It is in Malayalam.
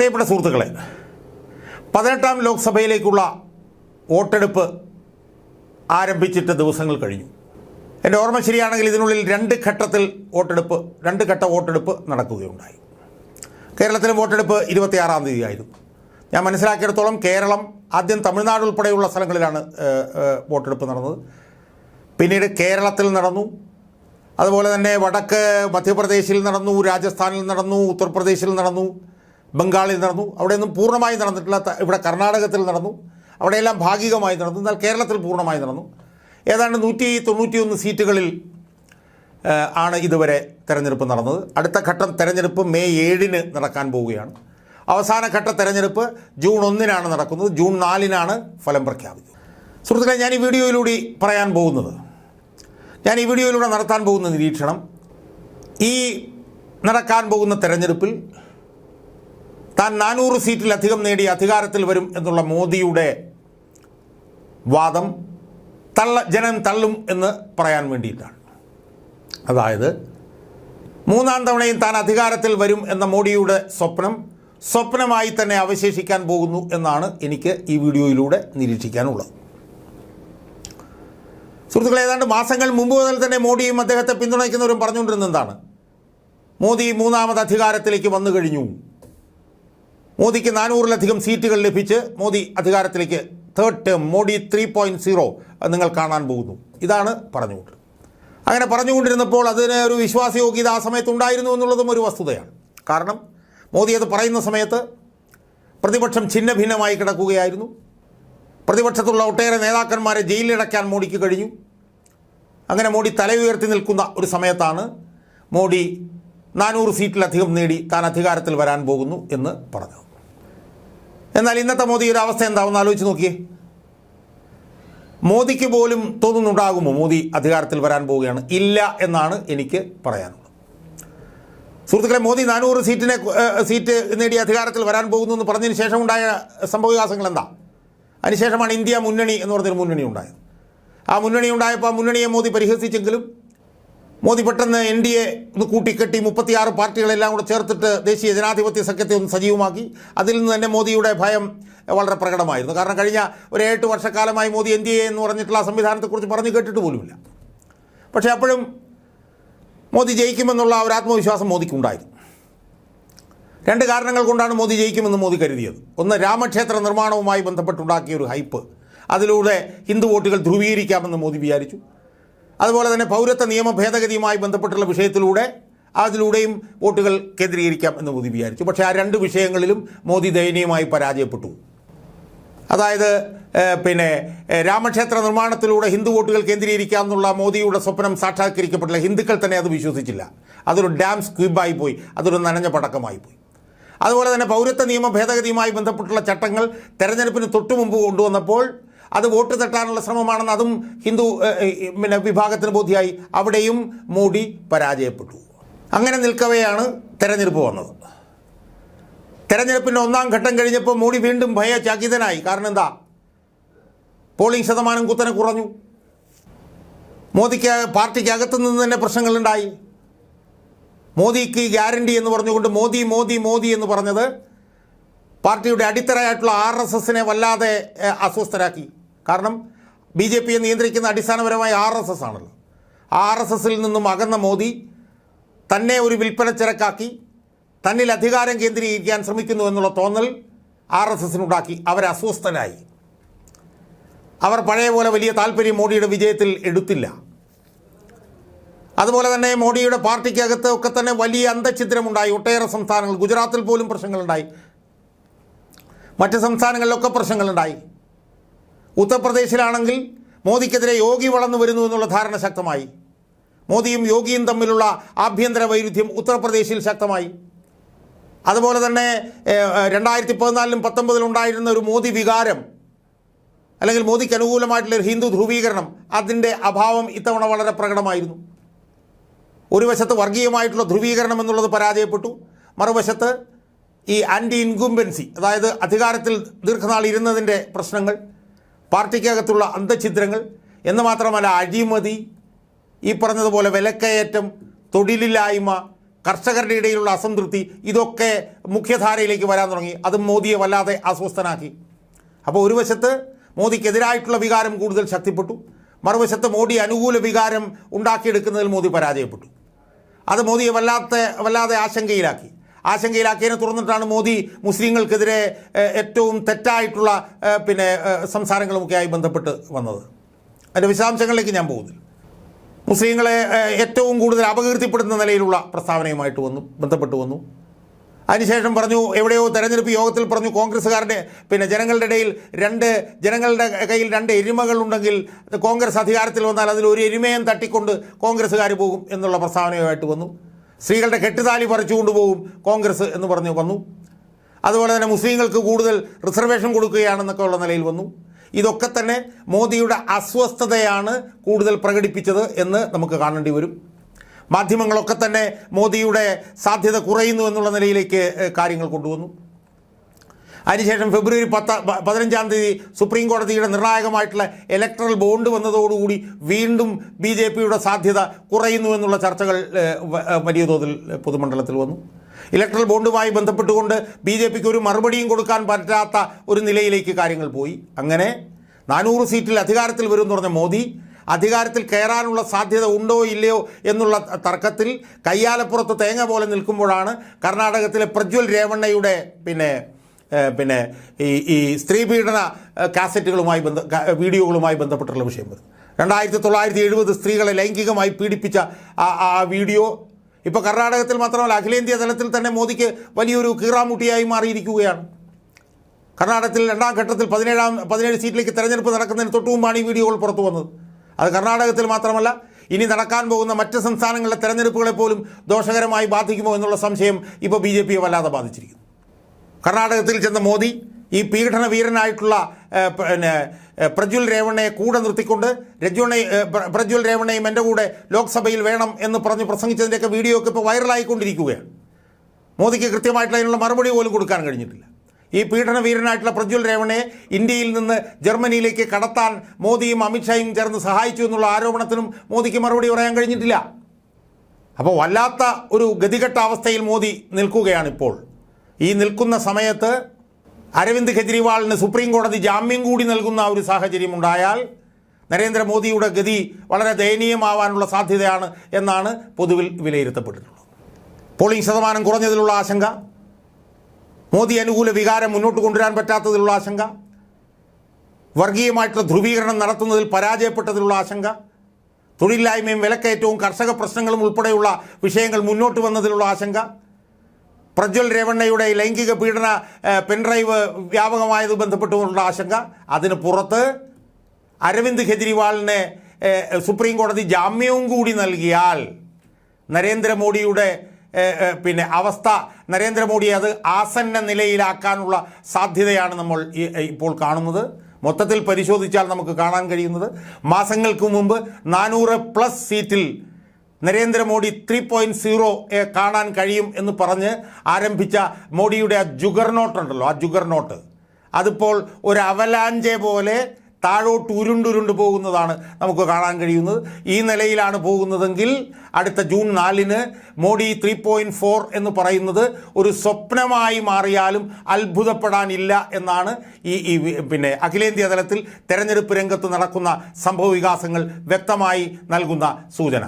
പ്രിയപ്പെട്ട സുഹൃത്തുക്കളെ, 18ാം ലോക്സഭയിലേക്കുള്ള വോട്ടെടുപ്പ് ആരംഭിച്ചിട്ട് ദിവസങ്ങൾ കഴിഞ്ഞു. എൻ്റെ ഓർമ്മ ശരിയാണെങ്കിൽ ഇതിനുള്ളിൽ രണ്ട് ഘട്ട വോട്ടെടുപ്പ് നടക്കുകയുണ്ടായി. കേരളത്തിലെ വോട്ടെടുപ്പ് 26-ാം തീയതി ആയിരുന്നു. ഞാൻ മനസ്സിലാക്കിയിടത്തോളം കേരളം ആദ്യം തമിഴ്നാട് ഉൾപ്പെടെയുള്ള സ്ഥലങ്ങളിലാണ് വോട്ടെടുപ്പ് നടന്നത്. പിന്നീട് കേരളത്തിൽ നടന്നു, അതുപോലെ തന്നെ വടക്ക് മധ്യപ്രദേശിൽ നടന്നു, രാജസ്ഥാനിൽ നടന്നു, ഉത്തർപ്രദേശിൽ നടന്നു, ബംഗാളിൽ നടന്നു. അവിടെയൊന്നും പൂർണ്ണമായി നടന്നിട്ടില്ല. ഇവിടെ കർണാടകത്തിൽ നടന്നു, അവിടെയെല്ലാം ഭാഗികമായി നടന്നു. എന്നാൽ കേരളത്തിൽ പൂർണ്ണമായി നടന്നു. ഏതാണ്ട് 191 സീറ്റുകളിൽ ആണ് ഇതുവരെ തെരഞ്ഞെടുപ്പ് നടന്നത്. അടുത്ത ഘട്ടം തെരഞ്ഞെടുപ്പ് മെയ് 7-ന് നടക്കാൻ പോവുകയാണ്. അവസാനഘട്ട തെരഞ്ഞെടുപ്പ് ജൂൺ 1-നാണ് നടക്കുന്നത്. ജൂൺ 4-നാണ് ഫലം പ്രഖ്യാപിക്കുന്നത്. സുഹൃത്തുക്കളെ, ഞാൻ ഈ വീഡിയോയിലൂടെ നടത്താൻ പോകുന്ന നിരീക്ഷണം, ഈ നടക്കാൻ പോകുന്ന തെരഞ്ഞെടുപ്പിൽ താൻ 400 സീറ്റിലധികം നേടി അധികാരത്തിൽ വരും എന്നുള്ള മോദിയുടെ വാദം ജനം തള്ളും എന്ന് പറയാൻ വേണ്ടിയിട്ടാണ്. അതായത് 3-ാം തവണയും താൻ അധികാരത്തിൽ വരും എന്ന മോഡിയുടെ സ്വപ്നമായി തന്നെ അവശേഷിക്കാൻ പോകുന്നു എന്നാണ് എനിക്ക് ഈ വീഡിയോയിലൂടെ നിരീക്ഷിക്കാനുള്ളത്. സുഹൃത്തുക്കളെ, ഏതാണ്ട് മാസങ്ങൾ മുമ്പ് മുതൽ തന്നെ മോഡിയും അദ്ദേഹത്തെ പിന്തുണയ്ക്കുന്നവരും പറഞ്ഞുകൊണ്ടിരുന്ന എന്താണ്? മോദി 3ാമത് അധികാരത്തിലേക്ക് വന്നു കഴിഞ്ഞു, മോദിക്ക് 400-ലധികം സീറ്റുകൾ ലഭിച്ച് മോദി അധികാരത്തിലേക്ക് തേർഡ് ടേം മോഡി 3.0 നിങ്ങൾ കാണാൻ പോകുന്നു. ഇതാണ് അങ്ങനെ പറഞ്ഞുകൊണ്ടിരുന്നപ്പോൾ അതിന് ഒരു വിശ്വാസയോഗ്യത ആ സമയത്തുണ്ടായിരുന്നു എന്നുള്ളതും ഒരു വസ്തുതയാണ്. കാരണം മോദി അത് പറയുന്ന സമയത്ത് പ്രതിപക്ഷം ഛിന്ന ഭിന്നമായി കിടക്കുകയായിരുന്നു. പ്രതിപക്ഷത്തുള്ള ഒട്ടേറെ നേതാക്കന്മാരെ ജയിലിലടയ്ക്കാൻ മോഡിക്ക് കഴിഞ്ഞു. അങ്ങനെ മോഡി തല ഉയർത്തി നിൽക്കുന്ന ഒരു സമയത്താണ് മോഡി 400 സീറ്റിലധികം നേടി താൻ അധികാരത്തിൽ വരാൻ പോകുന്നു എന്ന് പറഞ്ഞു. എന്നാൽ ഇന്നത്തെ മോദിയുടെ അവസ്ഥ എന്താണെന്ന് ആലോചിച്ച് നോക്കിയേ. മോദിക്ക് പോലും തോന്നുന്നുണ്ടാകുമോ മോദി അധികാരത്തിൽ വരാൻ പോവുകയാണ്? ഇല്ല എന്നാണ് എനിക്ക് പറയാനുള്ളത്. സുഹൃത്തുക്കളെ, മോദി 400 സീറ്റ് നേടി അധികാരത്തിൽ വരാൻ പോകുന്നു എന്ന് പറഞ്ഞതിന് ശേഷം ഉണ്ടായ സംഭവവികാസങ്ങൾ എന്താ? അതിനുശേഷമാണ് ഇന്ത്യ മുന്നണി എന്ന് പറഞ്ഞൊരു മുന്നണി ഉണ്ടായത്. ആ മുന്നണി ഉണ്ടായപ്പോൾ ആ മുന്നണിയെ മോദി പരിഹസിച്ചെങ്കിലും മോദി പെട്ടെന്ന് NDA ഒന്ന് കൂട്ടിക്കെട്ടി 36 പാർട്ടികളെല്ലാം കൂടെ ചേർത്തിട്ട് ദേശീയ ജനാധിപത്യ സഖ്യത്തെ ഒന്ന് സജീവമാക്കി. അതിൽ നിന്ന് തന്നെ മോദിയുടെ ഭയം വളരെ പ്രകടമായിരുന്നു. കാരണം കഴിഞ്ഞ ഒരു 8 വർഷക്കാലമായി മോദി NDA എന്ന് പറഞ്ഞിട്ടുള്ള സംവിധാനത്തെക്കുറിച്ച് പറഞ്ഞു കേട്ടിട്ട് പോലുമില്ല. പക്ഷേ അപ്പോഴും മോദി ജയിക്കുമെന്നുള്ള ഒരു ആത്മവിശ്വാസം മോദിക്കുണ്ടായിരുന്നു. 2 കാരണങ്ങൾ കൊണ്ടാണ് മോദി ജയിക്കുമെന്ന് മോദി കരുതിയത്. ഒന്ന്, രാമക്ഷേത്ര നിർമ്മാണവുമായി ബന്ധപ്പെട്ടുണ്ടാക്കിയ ഒരു ഹൈപ്പ്, അതിലൂടെ ഹിന്ദു വോട്ടുകൾ ധ്രുവീകരിക്കാമെന്ന് മോദി വിചാരിച്ചു. അതുപോലെ തന്നെ പൗരത്വ നിയമ ഭേദഗതിയുമായി ബന്ധപ്പെട്ടുള്ള അതിലൂടെയും വോട്ടുകൾ കേന്ദ്രീകരിക്കാം എന്ന് മോദി വിചാരിച്ചു. പക്ഷേ ആ 2 വിഷയങ്ങളിലും മോദി ദയനീയമായി പരാജയപ്പെട്ടു. അതായത് രാമക്ഷേത്ര നിർമ്മാണത്തിലൂടെ ഹിന്ദു വോട്ടുകൾ കേന്ദ്രീകരിക്കാമെന്നുള്ള മോദിയുടെ സ്വപ്നം സാക്ഷാത്കരിക്കപ്പെട്ടില്ല. ഹിന്ദുക്കൾ തന്നെ അത് വിശ്വസിച്ചില്ല. അതൊരു ഡാം സ്ക്വിബായി പോയി, അതൊരു നനഞ്ഞ പടക്കമായി പോയി. അതുപോലെ തന്നെ പൗരത്വ നിയമ ഭേദഗതിയുമായി ബന്ധപ്പെട്ടുള്ള ചട്ടങ്ങൾ തെരഞ്ഞെടുപ്പിന് തൊട്ടുമുമ്പ് കൊണ്ടുവന്നപ്പോൾ അത് വോട്ട് തട്ടാനുള്ള ശ്രമമാണെന്ന് അതും ഹിന്ദു വിഭാഗത്തിന് ബോധ്യമായി. അവിടെയും മോഡി പരാജയപ്പെട്ടു. അങ്ങനെ നിൽക്കവെയാണ് തെരഞ്ഞെടുപ്പ് വന്നത്. തെരഞ്ഞെടുപ്പിൻ്റെ 1-ാം ഘട്ടം കഴിഞ്ഞപ്പോൾ മോഡി വീണ്ടും ഭയചകിതനായി. കാരണം എന്താ? പോളിംഗ് ശതമാനം കുത്തനെ കുറഞ്ഞു. മോദിക്ക് പാർട്ടിക്ക് അകത്തു നിന്ന് തന്നെ പ്രശ്നങ്ങളുണ്ടായി. മോദിക്ക് ഗ്യാരണ്ടി എന്ന് പറഞ്ഞുകൊണ്ട് മോദി എന്ന് പറഞ്ഞത് പാർട്ടിയുടെ അടിത്തറയായിട്ടുള്ള RSSനെ വല്ലാതെ അസ്വസ്ഥരാക്കി. കാരണം BJPയെ നിയന്ത്രിക്കുന്ന അടിസ്ഥാനപരമായ RSS ആണല്ലോ. RSSൽ നിന്നും അകന്ന മോദി തന്നെ ഒരു വിൽപ്പനച്ചരക്കാക്കി തന്നിൽ അധികാരം കേന്ദ്രീകരിക്കാൻ ശ്രമിക്കുന്നു എന്നുള്ള തോന്നൽ RSSനുണ്ടാക്കി. അവർ അസ്വസ്ഥരായി. അവർ പഴയ പോലെ വലിയ താല്പര്യം മോഡിയുടെ വിജയത്തിൽ എടുത്തില്ല. അതുപോലെ തന്നെ മോഡിയുടെ പാർട്ടിക്കകത്ത് ഒക്കെ തന്നെ വലിയ അന്തഛിദ്രമുണ്ടായി. ഒട്ടേറെ സംസ്ഥാനങ്ങൾ, ഗുജറാത്തിൽ പോലും പ്രശ്നങ്ങളുണ്ടായി, മറ്റ് സംസ്ഥാനങ്ങളിലൊക്കെ പ്രശ്നങ്ങളുണ്ടായി. ഉത്തർപ്രദേശിലാണെങ്കിൽ മോദിക്കെതിരെ യോഗി വളർന്നു വരുന്നു എന്നുള്ള ധാരണ ശക്തമായി. മോദിയും യോഗിയും തമ്മിലുള്ള ആഭ്യന്തര വൈരുദ്ധ്യം ഉത്തർപ്രദേശിൽ ശക്തമായി. അതുപോലെ തന്നെ 2014-ലും 2019-ലും ഉണ്ടായിരുന്ന ഒരു മോദി വികാരം, അല്ലെങ്കിൽ മോദിക്ക് അനുകൂലമായിട്ടുള്ള ഒരു ഹിന്ദു ധ്രുവീകരണം, അതിൻ്റെ അഭാവം ഇത്തവണ വളരെ പ്രകടമായിരുന്നു. ഒരു വശത്ത് വർഗീയമായിട്ടുള്ള ധ്രുവീകരണം എന്നുള്ളത് പരാജയപ്പെട്ടു. മറുവശത്ത് ഈ ആൻറ്റി ഇൻകുംബൻസി, അതായത് അധികാരത്തിൽ ദീർഘനാൾ ഇരുന്നതിൻ്റെ പ്രശ്നങ്ങൾ, പാർട്ടിക്കകത്തുള്ള അന്തഛിദ്രങ്ങൾ എന്ന് മാത്രമല്ല അഴിമതി, ഈ പറഞ്ഞതുപോലെ വിലക്കയറ്റം, തൊഴിലില്ലായ്മ, കർഷകരുടെ ഇടയിലുള്ള അസംതൃപ്തി, ഇതൊക്കെ മുഖ്യധാരയിലേക്ക് വരാൻ തുടങ്ങി. അത് മോദിയെ വല്ലാതെ അസ്വസ്ഥനാക്കി. അപ്പോൾ ഒരു വശത്ത് മോദിക്കെതിരായിട്ടുള്ള വികാരം കൂടുതൽ ശക്തിപ്പെട്ടു, മറുവശത്ത് മോദി അനുകൂല വികാരം ഉണ്ടാക്കിയെടുക്കുന്നതിൽ മോദി പരാജയപ്പെട്ടു. അത് മോദിയെ വല്ലാതെ ആശങ്കയിലാക്കിയതിനെ തുടർന്നിട്ടാണ് മോദി മുസ്ലിങ്ങൾക്കെതിരെ ഏറ്റവും തെറ്റായിട്ടുള്ള സംസാരങ്ങളുമൊക്കെയായി ബന്ധപ്പെട്ട് വന്നത്. അതിൻ്റെ വിശദാംശങ്ങളിലേക്ക് ഞാൻ പോകുന്നില്ല. മുസ്ലിങ്ങളെ ഏറ്റവും കൂടുതൽ അപകീർത്തിപ്പെടുന്ന നിലയിലുള്ള പ്രസ്താവനയുമായിട്ട് ബന്ധപ്പെട്ട് വന്നു. അതിനുശേഷം പറഞ്ഞു, എവിടെയോ തെരഞ്ഞെടുപ്പ് യോഗത്തിൽ പറഞ്ഞു, കോൺഗ്രസ്സുകാരുടെ ജനങ്ങളുടെ കയ്യിൽ 2 എരുമകളുണ്ടെങ്കിൽ കോൺഗ്രസ് അധികാരത്തിൽ വന്നാൽ അതിൽ ഒരു എരുമയും തട്ടിക്കൊണ്ട് കോൺഗ്രസ്സുകാർ പോകും എന്നുള്ള പ്രസ്താവനയുമായിട്ട് വന്നു. സ്ത്രീകളുടെ കെട്ടുതാലി പറിച്ചുകൊണ്ട് പോകും കോൺഗ്രസ് എന്ന് പറഞ്ഞു വന്നു. അതുപോലെ തന്നെ മുസ്ലിങ്ങൾക്ക് കൂടുതൽ റിസർവേഷൻ കൊടുക്കുകയാണെന്നൊക്കെ ഉള്ള നിലയിൽ വന്നു. ഇതൊക്കെ തന്നെ മോദിയുടെ അസ്വസ്ഥതയാണ് കൂടുതൽ പ്രകടിപ്പിച്ചത് എന്ന് നമുക്ക് കാണേണ്ടി വരും. മാധ്യമങ്ങളൊക്കെ തന്നെ മോദിയുടെ സാധ്യത കുറയുന്നു എന്നുള്ള നിലയിലേക്ക് കാര്യങ്ങൾ കൊണ്ടുവന്നു. അതിനുശേഷം ഫെബ്രുവരി 15 സുപ്രീം കോടതിയുടെ നിർണായകമായിട്ടുള്ള ഇലക്ട്രൽ ബോണ്ട് വന്നതോടുകൂടി വീണ്ടും BJPയുടെ സാധ്യത കുറയുന്നു എന്നുള്ള ചർച്ചകൾ വലിയ തോതിൽ പൊതുമണ്ഡലത്തിൽ വന്നു. ഇലക്ട്രൽ ബോണ്ടുമായി ബന്ധപ്പെട്ടുകൊണ്ട് BJPക്ക് ഒരു മറുപടിയും കൊടുക്കാൻ പറ്റാത്ത ഒരു നിലയിലേക്ക് കാര്യങ്ങൾ പോയി. അങ്ങനെ 400 സീറ്റിൽ അധികാരത്തിൽ വരുമെന്ന് പറഞ്ഞ മോദി അധികാരത്തിൽ കയറാനുള്ള സാധ്യത ഉണ്ടോ ഇല്ലയോ എന്നുള്ള തർക്കത്തിൽ കയ്യാലപ്പുറത്ത് തേങ്ങ പോലെ നിൽക്കുമ്പോഴാണ് കർണാടകത്തിലെ പ്രജ്വൽ രേവണ്ണയുടെ പിന്നെ ഈ സ്ത്രീപീഡന കാസറ്റുകളുമായി വീഡിയോകളുമായി ബന്ധപ്പെട്ടുള്ള വിഷയം വരുന്നത്. 2970 സ്ത്രീകളെ ലൈംഗികമായി പീഡിപ്പിച്ച ആ വീഡിയോ ഇപ്പോൾ കർണാടകത്തിൽ മാത്രമല്ല അഖിലേന്ത്യാ തലത്തിൽ തന്നെ മോദിക്ക് വലിയൊരു കീറാമുട്ടിയായി മാറിയിരിക്കുകയാണ്. കർണാടകത്തിൽ 2ാം ഘട്ടത്തിൽ 17 സീറ്റിലേക്ക് തെരഞ്ഞെടുപ്പ് നടക്കുന്നതിന് തൊട്ടു മുമ്പാണ് ഈ വീഡിയോകൾ പുറത്തു വന്നത്. അത് കർണാടകത്തിൽ മാത്രമല്ല, ഇനി നടക്കാൻ പോകുന്ന മറ്റ് സംസ്ഥാനങ്ങളിലെ തെരഞ്ഞെടുപ്പുകളെ പോലും ദോഷകരമായി ബാധിക്കുമോ എന്നുള്ള സംശയം ഇപ്പോൾ BJPയെ വല്ലാതെ ബാധിച്ചിരിക്കുന്നു. കർണാടകത്തിൽ ചെന്ന മോദി ഈ പീഡന വീരനായിട്ടുള്ള പ്രജ്വൽ രേവണ്ണയെ കൂടെ നിർത്തിക്കൊണ്ട് പ്രജ്വൽ രേവണ്ണയും എൻ്റെ കൂടെ ലോക്സഭയിൽ വേണം എന്ന് പറഞ്ഞ് പ്രസംഗിച്ചതിൻ്റെയൊക്കെ വീഡിയോ ഒക്കെ ഇപ്പോൾ വൈറലായിക്കൊണ്ടിരിക്കുകയാണ്. മോദിക്ക് കൃത്യമായിട്ടുള്ള അതിനുള്ള മറുപടി പോലും കൊടുക്കാൻ കഴിഞ്ഞിട്ടില്ല. ഈ പീഡന വീരനായിട്ടുള്ള പ്രജ്വൽ രേവണ്ണയെ ഇന്ത്യയിൽ നിന്ന് ജർമ്മനിയിലേക്ക് കടത്താൻ മോദിയും അമിത്ഷായും ചേർന്ന് സഹായിച്ചു എന്നുള്ള ആരോപണത്തിനും മോദിക്ക് മറുപടി പറയാൻ കഴിഞ്ഞിട്ടില്ല. അപ്പോൾ വല്ലാത്ത ഒരു ഗതികെട്ട അവസ്ഥയിൽ മോദി നിൽക്കുകയാണിപ്പോൾ. ഈ നിൽക്കുന്ന സമയത്ത് അരവിന്ദ് കെജ്രിവാളിന് സുപ്രീം കോടതി ജാമ്യം കൂടി നൽകുന്ന ഒരു സാഹചര്യം ഉണ്ടായാൽ നരേന്ദ്രമോദിയുടെ ഗതി വളരെ ദയനീയമാവാനുള്ള സാധ്യതയാണ് എന്നാണ് പൊതുവിൽ വിലയിരുത്തപ്പെട്ടിട്ടുള്ളത്. പോളിംഗ് ശതമാനം കുറഞ്ഞതിലുള്ള ആശങ്ക, മോദി അനുകൂല വികാരം മുന്നോട്ട് കൊണ്ടുവരാൻ പറ്റാത്തതിലുള്ള ആശങ്ക, വർഗീയമായിട്ടുള്ള ധ്രുവീകരണം നടത്തുന്നതിൽ പരാജയപ്പെട്ടതിലുള്ള ആശങ്ക, തൊഴിലില്ലായ്മയും വിലക്കയറ്റവും കർഷക പ്രശ്നങ്ങളും ഉൾപ്പെടെയുള്ള വിഷയങ്ങൾ മുന്നോട്ട് വന്നതിലുള്ള ആശങ്ക, പ്രജ്വൽ രേവണ്ണയുടെ ലൈംഗിക പീഡന പെൻഡ്രൈവ് വ്യാപകമായത് ബന്ധപ്പെട്ടുകൊണ്ടുള്ള ആശങ്ക, അതിന് പുറത്ത് അരവിന്ദ് കെജ്രിവാളിന് സുപ്രീം കോടതി ജാമ്യവും കൂടി നൽകിയാൽ നരേന്ദ്രമോദിയുടെ അവസ്ഥ, നരേന്ദ്രമോദിയെ അത് ആസന്ന നിലയിലാക്കാനുള്ള സാധ്യതയാണ് നമ്മൾ ഇപ്പോൾ കാണുന്നത്. മൊത്തത്തിൽ പരിശോധിച്ചാൽ നമുക്ക് കാണാൻ കഴിയുന്നത് മാസങ്ങൾക്ക് മുമ്പ് 400+ സീറ്റിൽ നരേന്ദ്രമോദി 3.0 കാണാൻ കഴിയും എന്ന് പറഞ്ഞ് ആരംഭിച്ച മോഡിയുടെ ആ ജുഗർനോട്ട് ഉണ്ടല്ലോ, ആ ജുഗർനോട്ട് അതിപ്പോൾ ഒരു അവലാഞ്ചെ പോലെ താഴോട്ട് ഉരുണ്ടുരുണ്ട് പോകുന്നതാണ് നമുക്ക് കാണാൻ കഴിയുന്നത്. ഈ നിലയിലാണ് പോകുന്നതെങ്കിൽ അടുത്ത ജൂൺ 4 മോഡി 3.4 എന്ന് പറയുന്നത് ഒരു സ്വപ്നമായി മാറിയാലും അത്ഭുതപ്പെടാനില്ല എന്നാണ് ഈ അഖിലേന്ത്യാ തലത്തിൽ തെരഞ്ഞെടുപ്പ് രംഗത്ത് നടക്കുന്ന സംഭവവികാസങ്ങൾ വ്യക്തമായി നൽകുന്ന സൂചന.